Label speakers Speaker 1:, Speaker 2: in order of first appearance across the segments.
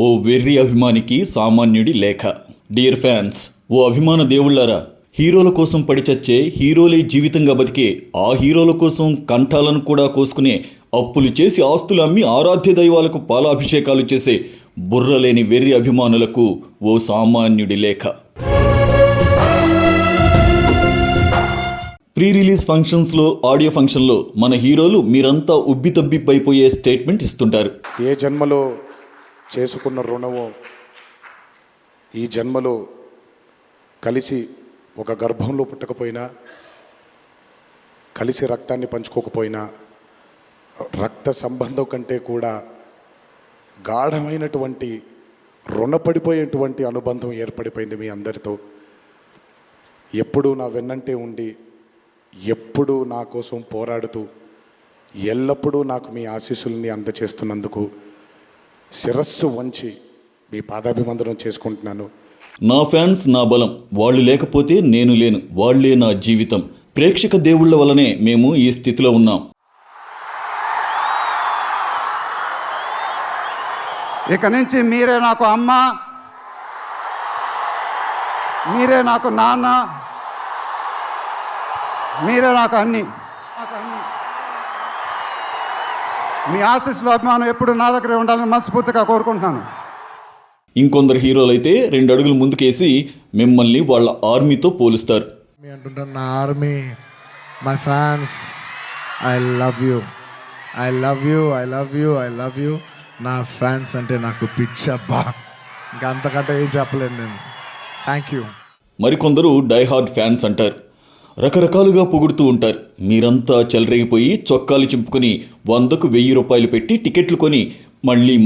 Speaker 1: ఓ వెర్రి అభిమానికి సామాన్యుడి లేఖ. డియర్ ఫ్యాన్స్, ఓ అభిమాన దేవుళ్ళారా, హీరోల కోసం పడిచచ్చే, హీరోలే జీవితంగా బతికే, ఆ హీరోల కోసం కంఠాలను కూడా కోసుకునే, అప్పులు చేసి ఆస్తులు అమ్మి ఆరాధ్య దైవాలకు పాలాభిషేకాలు చేసే బుర్రలేని వెర్రి అభిమానులకు ఓ సామాన్యుడి లేఖ. ప్రీ రిలీజ్ ఫంక్షన్స్లో, ఆడియో ఫంక్షన్లో మన హీరోలు మీరంతా ఉబ్బితబ్బిబ్బైపోయే స్టేట్మెంట్ ఇస్తుంటారు.
Speaker 2: ఏ జన్మలో చేసుకున్న రుణమో ఈ జన్మలో కలిసి ఒక గర్భంలో పుట్టకపోయినా, కలిసి రక్తాన్ని పంచుకోకపోయినా, రక్త సంబంధం కంటే కూడా గాఢమైనటువంటి రుణపడిపోయేటువంటి అనుబంధం ఏర్పడిపోయింది మీ అందరితో. ఎప్పుడూ నా వెన్నంటే ఉండి, ఎప్పుడూ నా కోసం పోరాడుతూ, ఎల్లప్పుడూ నాకు మీ ఆశీస్సుల్ని అందచేస్తున్నందుకు శిరస్సు వంచి మీ పాదాభివందనం చేసుకుంటున్నాను.
Speaker 1: నా ఫ్యాన్స్ నా బలం, వాళ్ళు లేకపోతే నేను లేను, వాళ్లే నా జీవితం. ప్రేక్షక దేవుళ్ల వల్లనే మేము ఈ స్థితిలో ఉన్నాం.
Speaker 3: ఇక నుంచి మీరే నాకు అమ్మ, మీరే నాకు నాన్న, మీరే నాకు అన్ని. మీ ఆశీస్సులు, అభిమానం ఎప్పుడు నా దగ్గరే ఉండాలని మనస్ఫూర్తిగా కోరుకుంటున్నాను.
Speaker 1: ఇంకొందరు హీరోలైతే 2 అడుగులు ముందుకేసి మిమ్మల్ని వాళ్ళ ఆర్మీతో పోలుస్తారు.
Speaker 4: అంటుంటాను, నా army, my fans, I love you, I love you, I love you, I love you. నా ఫ్యాన్స్ అంటే నాకు పిచ్చబ్బా, ఇంకా అంతకంటే ఏం చెప్పలేను నేను. Thank you.
Speaker 1: మరికొందరు డైహార్డ్ ఫ్యాన్స్ అంటారు. రకరకాలుగా పొగుడుతూ ఉంటారు. మీరంతా చెలరేగిపోయి చొక్కాలు చింపుకొని 100కు 1000 రూపాయలు పెట్టి టికెట్లు కొని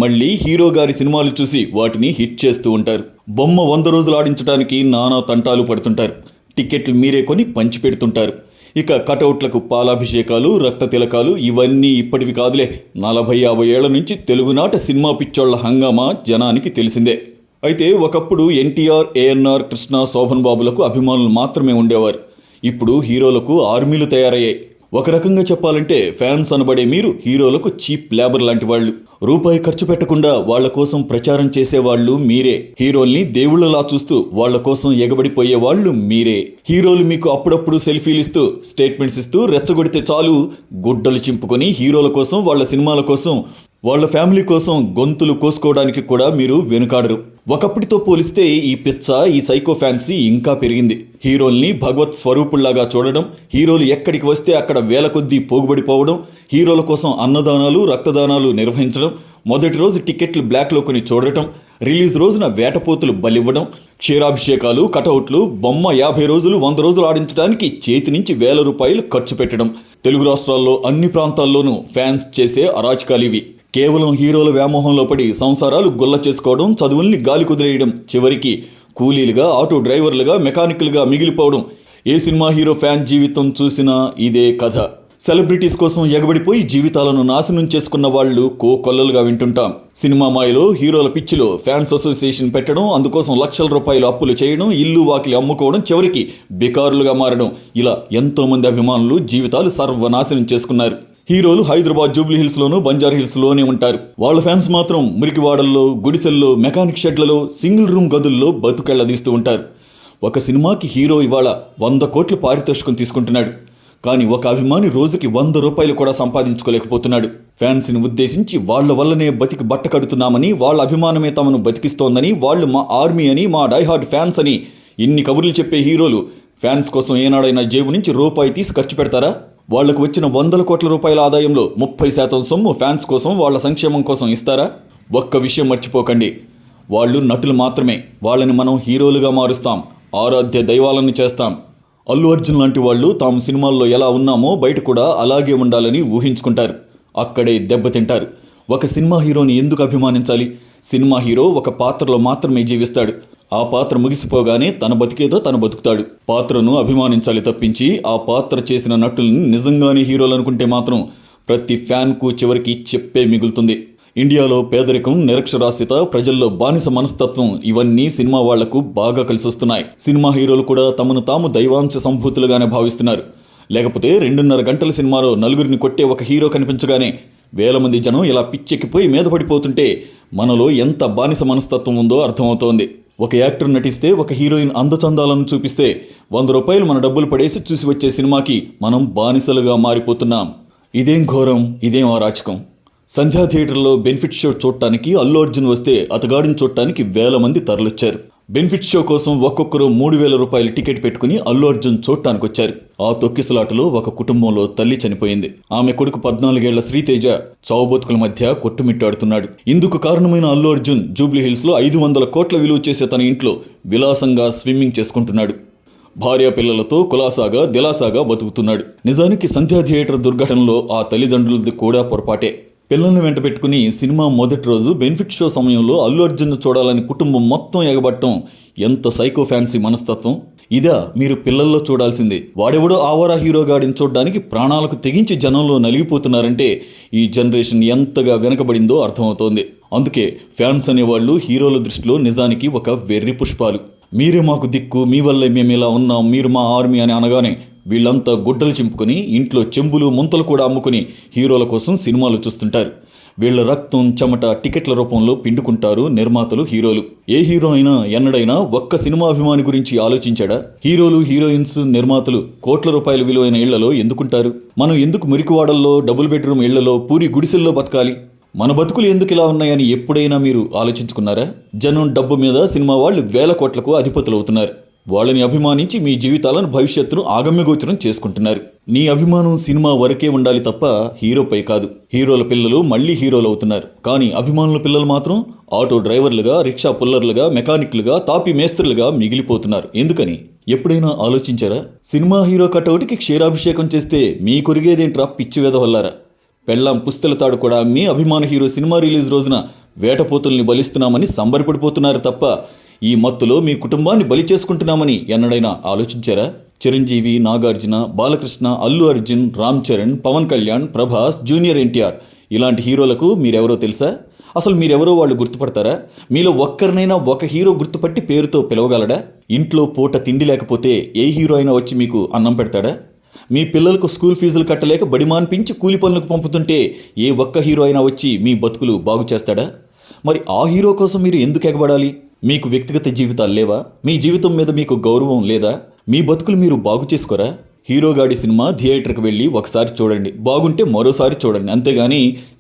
Speaker 1: మళ్ళీ హీరో గారి సినిమాలు చూసి వాటిని హిట్ చేస్తూ ఉంటారు. బొమ్మ 100 రోజులు ఆడించడానికి నానా తంటాలు పడుతుంటారు. టికెట్లు మీరే కొని పంచి పెడుతుంటారు. ఇక కటౌట్లకు పాలాభిషేకాలు, రక్త తిలకాలు ఇవన్నీ ఇప్పటివి కాదులే. 40-50 ఏళ్ల నుంచి తెలుగునాట సినిమా పిచ్చోళ్ల హంగామా జనానికి తెలిసిందే. అయితే ఒకప్పుడు ఎన్టీఆర్, ఏఎన్ఆర్, కృష్ణ, శోభన్ బాబులకు అభిమానులు మాత్రమే ఉండేవారు. ఇప్పుడు హీరోలకు ఆర్మీలు తయారయ్యాయి. ఒక రకంగా చెప్పాలంటే ఫ్యాన్స్ అనబడే మీరు హీరోలకు చీప్ లేబర్ లాంటి వాళ్ళు. రూపాయి ఖర్చు పెట్టకుండా వాళ్ల కోసం ప్రచారం చేసేవాళ్లు మీరే. హీరోల్ని దేవుళ్లలా చూస్తూ వాళ్ల కోసం ఎగబడిపోయే వాళ్ళు మీరే. హీరోలు మీకు అప్పుడప్పుడు సెల్ఫీలు ఇస్తూ, స్టేట్మెంట్స్ ఇస్తూ రెచ్చగొడితే చాలు, గుడ్డలు చింపుకొని హీరోల కోసం, వాళ్ల సినిమాల కోసం, వాళ్ళ ఫ్యామిలీ కోసం గొంతులు కోసుకోవడానికి కూడా మీరు వెనుకాడరు. ఒకప్పటితో పోలిస్తే ఈ పిచ్చ, ఈ సైకో ఫ్యాన్సీ ఇంకా పెరిగింది. హీరోల్ని భగవత్ స్వరూపుల్లాగా చూడడం, హీరోలు ఎక్కడికి వస్తే అక్కడ వేల కొద్దీ పోగుబడిపోవడం, హీరోల కోసం అన్నదానాలు, రక్తదానాలు నిర్వహించడం, మొదటి రోజు టికెట్లు బ్లాక్లో కొని చూడటం, రిలీజ్ రోజున వేటపోతులు బలివ్వడం, క్షీరాభిషేకాలు, కటౌట్లు, బొమ్మ 50 రోజులు 100 రోజులు ఆడించడానికి చేతి నుంచి వేల రూపాయలు ఖర్చు పెట్టడం, తెలుగు రాష్ట్రాల్లో అన్ని ప్రాంతాల్లోనూ ఫ్యాన్స్ చేసే అరాచకాలివి. కేవలం హీరోల వ్యామోహంలో పడి సంసారాలు గుల్ల చేసుకోవడం, చదువుల్ని గాలి కుదిరేయడం, చివరికి కూలీలుగా, ఆటో డ్రైవర్లుగా, మెకానికల్గా మిగిలిపోవడం. ఏ సినిమా హీరో ఫ్యాన్ జీవితం చూసినా ఇదే కథ. సెలబ్రిటీస్ కోసం ఎగబడిపోయి జీవితాలను నాశనం చేసుకున్న వాళ్ళు కోకొల్లలుగా వింటుంటాం. సినిమా మాయలో, హీరోల పిచ్చిలో ఫ్యాన్స్ అసోసియేషన్ పెట్టడం, అందుకోసం లక్షల రూపాయలు అప్పులు చేయడం, ఇల్లు వాకిలి అమ్ముకోవడం, చివరికి బికారులుగా మారడం, ఇలా ఎంతోమంది అభిమానులు జీవితాలు సర్వనాశనం చేసుకున్నారు. హీరోలు హైదరాబాద్ జూబ్లీ హిల్స్లోనూ, బంజారా హిల్స్లోనే ఉంటారు. వాళ్ళ ఫ్యాన్స్ మాత్రం మురికివాడల్లో, గుడిసెల్లో, మెకానిక్ షెడ్లలో, సింగిల్ రూమ్ గదుల్లో బతుకెళ్లదీస్తూ ఉంటారు. ఒక సినిమాకి హీరో ఇవాళ 100 కోట్ల పారితోషికం తీసుకుంటున్నాడు. కానీ ఒక అభిమాని రోజుకి 100 రూపాయలు కూడా సంపాదించుకోలేకపోతున్నాడు. ఫ్యాన్స్ని ఉద్దేశించి వాళ్ళ వల్లనే బతికి బట్ట కడుతున్నామని, వాళ్ళ అభిమానమే తమను బతికిస్తోందని, వాళ్ళు మా ఆర్మీ అని, మా డైహార్డ్ ఫ్యాన్స్ అని ఇన్ని కబుర్లు చెప్పే హీరోలు ఫ్యాన్స్ కోసం ఏనాడైనా జేబు నుంచి రూపాయి తీసి ఖర్చు పెడతారా? వాళ్లకు వచ్చిన 100 కోట్ల రూపాయల ఆదాయంలో 30% సొమ్ము ఫ్యాన్స్ కోసం, వాళ్ల సంక్షేమం కోసం ఇస్తారా? ఒక్క విషయం మర్చిపోకండి, వాళ్ళు నటులు మాత్రమే. వాళ్ళని మనం హీరోలుగా మారుస్తాం, ఆరాధ్య దైవాలను చేస్తాం. అల్లు అర్జున్ లాంటి వాళ్ళు తాము సినిమాల్లో ఎలా ఉన్నామో బయట కూడా అలాగే ఉండాలని ఊహించుకుంటారు. అక్కడే దెబ్బతింటారు. ఒక సినిమా హీరోని ఎందుకు అభిమానించాలి? సినిమా హీరో ఒక పాత్రలో మాత్రమే జీవిస్తాడు. ఆ పాత్ర ముగిసిపోగానే తన బతికేదో తను బతుకుతాడు. పాత్రను అభిమానించాలి తప్పించి ఆ పాత్ర చేసిన నటుల్ని నిజంగానే హీరోలు అనుకుంటే మాత్రం ప్రతి ఫ్యాన్కు చివరికి చెప్పే మిగులుతుంది. ఇండియాలో పేదరికం, నిరక్షరాస్యత, ప్రజల్లో బానిస మనస్తత్వం ఇవన్నీ సినిమా వాళ్లకు బాగా కలిసొస్తున్నాయి. సినిమా హీరోలు కూడా తమను తాము దైవాంశ సంభూతులుగానే భావిస్తున్నారు. లేకపోతే 2.5 గంటల సినిమాలో నలుగురిని కొట్టే ఒక హీరో కనిపించగానే వేల మంది జనం ఇలా పిచ్చెక్కిపోయి మీద పడిపోతుంటే మనలో ఎంత బానిస మనస్తత్వం ఉందో అర్థమవుతోంది. ఒక యాక్టర్ నటిస్తే, ఒక హీరోయిన్ అందచందాలను చూపిస్తే 100 రూపాయలు మన డబ్బులు పడేసి చూసి వచ్చే సినిమాకి మనం బానిసలుగా మారిపోతున్నాం. ఇదేం ఘోరం, ఇదేం అరాచకం. సంధ్యా థియేటర్లో బెనిఫిట్ షో చూడటానికి అల్లు అర్జున్ వస్తే అతగాడిని చూడటానికి వేల మంది తరలిచ్చారు. బెనిఫిట్ షో కోసం ఒక్కొక్కరు 3,000 రూపాయలు టికెట్ పెట్టుకుని అల్లు అర్జున్ చూడటానికి వచ్చారు. ఆ తొక్కిసలాటలో ఒక కుటుంబంలో తల్లి చనిపోయింది. ఆమె కొడుకు 14 ఏళ్ల శ్రీతేజ చావుబతుకుల మధ్య కొట్టుమిట్టాడుతున్నాడు. ఇందుకు కారణమైన అల్లు అర్జున్ జూబ్లీ హిల్స్లో 500 కోట్ల విలువ చేసే తన ఇంట్లో విలాసంగా స్విమ్మింగ్ చేసుకుంటున్నాడు. భార్య పిల్లలతో కులాసాగా దిలాసాగా బతుకుతున్నాడు. నిజానికి సంధ్యా థియేటర్ దుర్ఘటనలో ఆ తల్లిదండ్రులది కూడా పొరపాటే. పిల్లల్ని వెంట పెట్టుకుని సినిమా మొదటి రోజు బెనిఫిట్ షో సమయంలో అల్లు అర్జున్ను చూడాలని కుటుంబం మొత్తం ఎగబట్టడం ఎంత సైకో ఫ్యాన్సీ మనస్తత్వం. ఇదా మీరు పిల్లల్లో చూడాల్సింది? వాడెవడో ఆవారా హీరోగాడిని చూడడానికి ప్రాణాలకు తెగించి జనంలో నలిగిపోతున్నారంటే ఈ జనరేషన్ ఎంతగా వెనకబడిందో అర్థమవుతోంది. అందుకే ఫ్యాన్స్ అనేవాళ్ళు హీరోల దృష్టిలో నిజానికి ఒక వెర్రి పుష్పాలు. మీరే మాకు దిక్కు, మీ వల్లే మేము ఇలా ఉన్నాం, మీరు మా ఆర్మీ అని అనగానే వీళ్ళంతా గుడ్డలు చింపుకొని ఇంట్లో చెంబులు ముంతలు కూడా అమ్ముకుని హీరోల కోసం సినిమాలు చూస్తుంటారు. వీళ్ళ రక్తం చెమట టికెట్ల రూపంలో పిండుకుంటారు నిర్మాతలు, హీరోలు. ఏ హీరో అయినా ఎన్నడైనా ఒక్క సినిమా అభిమాని గురించి ఆలోచించాడా? హీరోలు, హీరోయిన్స్, నిర్మాతలు కోట్ల రూపాయల విలువైన ఇళ్లలో ఎందుకుంటారు? మనం ఎందుకు మురికివాడల్లో, డబుల్ బెడ్రూమ్ ఇళ్లలో, పూరి గుడిసెల్లో బతకాలి? మన బతుకులు ఎందుకు ఇలా ఉన్నాయని ఎప్పుడైనా మీరు ఆలోచించుకున్నారా? జనం డబ్బు మీద సినిమా వాళ్ళు వేల కోట్లకు అధిపతులు అవుతున్నారు. వాళ్ళని అభిమానించి మీ జీవితాలను, భవిష్యత్తును ఆగమ్యగోచరం చేసుకుంటున్నారు. నీ అభిమానం సినిమా వరకే ఉండాలి తప్ప హీరోపై కాదు. హీరోల పిల్లలు మళ్ళీ హీరోలు అవుతున్నారు. కానీ అభిమానుల పిల్లలు మాత్రం ఆటో డ్రైవర్లుగా, రిక్షా పుల్లర్లుగా, మెకానిక్లుగా, తాపి మేస్త్రులుగా మిగిలిపోతున్నారు. ఎందుకని ఎప్పుడైనా ఆలోచించారా? సినిమా హీరో కటౌటికి క్షీరాభిషేకం చేస్తే మీ కొరిగేదేంట్రా పిచ్చి వెదవల్లారా? పెళ్ళాం పుస్తల తాడు కూడా మీ అభిమాన హీరో సినిమా రిలీజ్ రోజున వేటపోతుల్ని బలిస్తున్నామని సంబరపడిపోతున్నారు తప్ప ఈ మత్తులో మీ కుటుంబాన్ని బలి చేసుకుంటున్నామని ఎన్నడైనా ఆలోచించారా? చిరంజీవి, నాగార్జున, బాలకృష్ణ, అల్లు అర్జున్, రామ్ చరణ్, పవన్ కళ్యాణ్, ప్రభాస్, జూనియర్ ఎన్టీఆర్ ఇలాంటి హీరోలకు మీరెవరో తెలుసా? అసలు మీరెవరో వాళ్ళు గుర్తుపడతారా? మీలో ఒక్కరినైనా ఒక హీరో గుర్తుపట్టి పేరుతో పిలవగలడా? ఇంట్లో పూట తిండి లేకపోతే ఏ హీరో అయినా వచ్చి మీకు అన్నం పెడతాడా? మీ పిల్లలకు స్కూల్ ఫీజులు కట్టలేక బడిమాన్పించి కూలి పనులకు పంపుతుంటే ఏ ఒక్క హీరో అయినా వచ్చి మీ బతుకులు బాగు చేస్తాడా? మరి ఆ హీరో కోసం మీరు ఎందుకు ఎగబడాలి? మీకు వ్యక్తిగత జీవితాలు లేవా? మీ జీవితం మీద మీకు గౌరవం లేదా? మీ బతుకులు మీరు బాగు చేసుకోరా? హీరోగాడి సినిమా థియేటర్కి వెళ్ళి ఒకసారి చూడండి, బాగుంటే మరోసారి చూడండి. అంతేగాని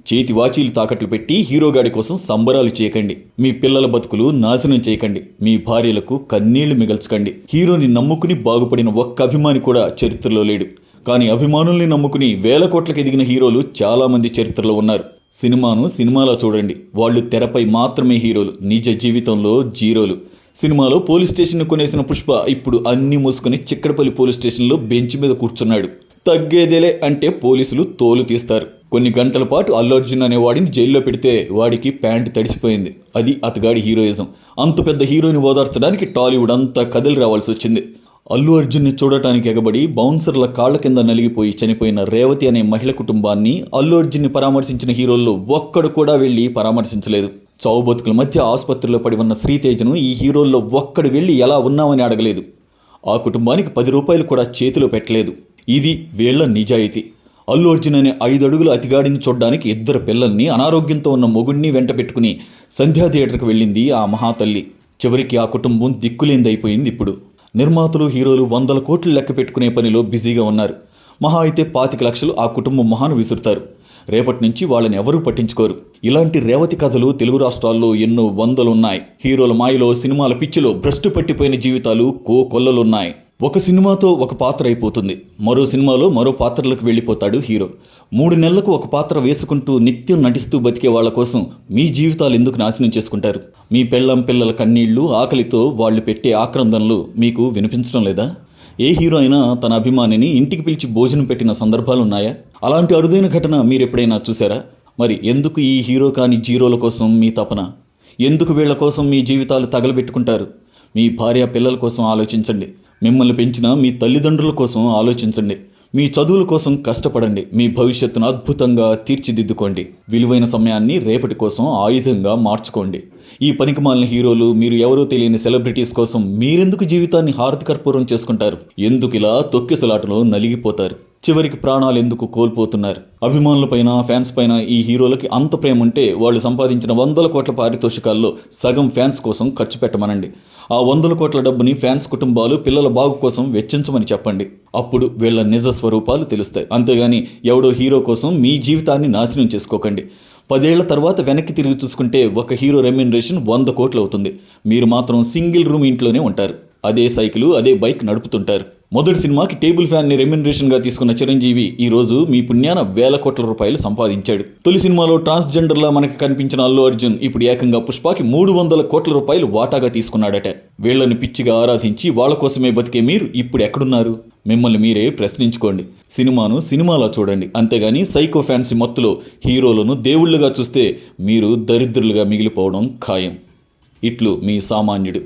Speaker 1: చేతి వాచీలు తాకట్లు పెట్టి హీరోగాడి కోసం సంబరాలు చేయకండి. మీ పిల్లల బతుకులు నాశనం చేయకండి. మీ భార్యలకు కన్నీళ్లు మిగల్చకండి. హీరోని నమ్ముకుని బాగుపడిన ఒక్క అభిమాని కూడా చరిత్రలో లేడు. కానీ అభిమానుల్ని నమ్ముకుని వేల కోట్లకు ఎదిగిన హీరోలు చాలామంది చరిత్రలో ఉన్నారు. సినిమాను సినిమాలో చూడండి. వాళ్ళు తెరపై మాత్రమే హీరోలు, నిజ జీవితంలో జీరోలు. సినిమాలో పోలీస్ స్టేషన్ను కొనేసిన పుష్ప ఇప్పుడు అన్నీ మూసుకొని చిక్కడపల్లి పోలీస్ స్టేషన్లో బెంచ్ మీద కూర్చున్నాడు. తగ్గేదేలే అంటే పోలీసులు తోలు తీస్తారు. కొన్ని గంటల పాటు అల్లు అర్జున్ అనేవాడిని జైల్లో పెడితే వాడికి ప్యాంటు తడిసిపోయింది. అది అతగాడి హీరోయిజం. అంత పెద్ద హీరోని ఓదార్చడానికి టాలీవుడ్ అంతా కదిలి రావాల్సి వచ్చింది. అల్లు అర్జున్ని చూడటానికి ఎగబడి బౌన్సర్ల కాళ్ల కింద నలిగిపోయి చనిపోయిన రేవతి అనే మహిళ కుటుంబాన్ని అల్లు అర్జున్ని పరామర్శించిన హీరోల్లో ఒక్కడు కూడా వెళ్ళి పరామర్శించలేదు. చావు బతుకుల మధ్య ఆసుపత్రిలో పడి ఉన్న శ్రీతేజను ఈ హీరోల్లో ఒక్కడు వెళ్ళి ఎలా ఉన్నామని అడగలేదు. ఆ కుటుంబానికి 10 రూపాయలు కూడా చేతిలో పెట్టలేదు. ఇది వీళ్ల నిజాయితీ. అల్లు అర్జున్ అనే 5 అడుగుల అతిగాడిని చూడ్డానికి 2 పిల్లల్ని, అనారోగ్యంతో ఉన్న మొగుడిని వెంట పెట్టుకుని సంధ్యా థియేటర్కి వెళ్ళింది ఆ మహాతల్లి. చివరికి ఆ కుటుంబం దిక్కులేందైపోయింది. ఇప్పుడు నిర్మాతలు, హీరోలు 100 కోట్లు లెక్క పెట్టుకునే పనిలో బిజీగా ఉన్నారు. మహా అయితే 25 లక్షలు ఆ కుటుంబం మహాను విసురుతారు. రేపటి నుంచి వాళ్ళని ఎవరూ పట్టించుకోరు. ఇలాంటి రేవతి కథలు తెలుగు రాష్ట్రాల్లో ఎన్నో వందలున్నాయి. హీరోల మాయలో, సినిమాల పిచ్చిలో భ్రష్టు పట్టిపోయిన జీవితాలు కోకొల్లలున్నాయి. ఒక సినిమాతో ఒక పాత్ర అయిపోతుంది, మరో సినిమాలో మరో పాత్రలకు వెళ్ళిపోతాడు హీరో. 3 నెలలకు ఒక పాత్ర వేసుకుంటూ నిత్యం నటిస్తూ బతికే వాళ్ళ కోసం మీ జీవితాలు ఎందుకు నాశనం చేసుకుంటారు? మీ పెళ్ళం పిల్లల కన్నీళ్లు, ఆకలితో వాళ్ళు పెట్టే ఆక్రందనలు మీకు వినిపించడం లేదా? ఏ హీరో అయినా తన అభిమానిని ఇంటికి పిలిచి భోజనం పెట్టిన సందర్భాలున్నాయా? అలాంటి అరుదైన ఘటన మీరెప్పుడైనా చూసారా? మరి ఎందుకు ఈ హీరో కాని జీరోల కోసం మీ తపన? ఎందుకు వీళ్ల కోసం మీ జీవితాలు తగలబెట్టుకుంటారు? మీ భార్య పిల్లల కోసం ఆలోచించండి. మిమ్మల్ని పెంచిన మీ తల్లిదండ్రుల కోసం ఆలోచించండి. మీ చదువుల కోసం కష్టపడండి. మీ భవిష్యత్తును అద్భుతంగా తీర్చిదిద్దుకోండి. విలువైన సమయాన్ని రేపటి కోసం ఆయుధంగా మార్చుకోండి. ఈ పనికిమాలిన హీరోలు, మీరు ఎవరో తెలియని సెలబ్రిటీస్ కోసం మీరెందుకు జీవితాన్ని హారతి కర్పూరం చేసుకుంటారు? ఎందుకు ఇలా తొక్కిసలాటలో నలిగిపోతారు? చివరికి ప్రాణాలు ఎందుకు కోల్పోతున్నారు? అభిమానులపైన, ఫ్యాన్స్ పైన ఈ హీరోలకి అంత ప్రేమ ఉంటే వాళ్ళు సంపాదించిన 100 కోట్ల పారితోషికాల్లో సగం ఫ్యాన్స్ కోసం ఖర్చు పెట్టమనండి. ఆ 100 కోట్ల డబ్బుని ఫ్యాన్స్ కుటుంబాలు, పిల్లల బాగు కోసం వెచ్చించమని చెప్పండి. అప్పుడు వీళ్ళ నిజ స్వరూపాలు తెలుస్తాయి. అంతేగాని ఎవడో హీరో కోసం మీ జీవితాన్ని నాశనం చేసుకోకండి. 10 ఏళ్ల తర్వాత వెనక్కి తిరిగి చూసుకుంటే ఒక హీరో రెమ్యునరేషన్ 100 కోట్లు అవుతుంది. మీరు మాత్రం సింగిల్ రూమ్ ఇంట్లోనే ఉంటారు. అదే సైకిల్, అదే బైక్ నడుపుతుంటారు. మొదటి సినిమాకి టేబుల్ ఫ్యాన్ని రెమ్యునరేషన్గా తీసుకున్న చిరంజీవి ఈ రోజు మీ పుణ్యాన 1000 కోట్ల రూపాయలు సంపాదించాడు. తొలి సినిమాలో ట్రాన్స్జెండర్లా మనకి కనిపించిన అల్లు అర్జున్ ఇప్పుడు ఏకంగా పుష్పకి 300 కోట్ల రూపాయలు వాటాగా తీసుకున్నాడట. వీళ్ళని పిచ్చిగా ఆరాధించి వాళ్ళ కోసమే బతికే మీరు ఇప్పుడు ఎక్కడున్నారు? మిమ్మల్ని మీరే ప్రశ్నించుకోండి. సినిమాను సినిమాలా చూడండి. అంతేగాని సైకో ఫ్యాన్సీ మత్తులో హీరోలను దేవుళ్ళుగా చూస్తే మీరు దరిద్రులుగా మిగిలిపోవడం ఖాయం. ఇట్లు మీ సామాన్యుడు.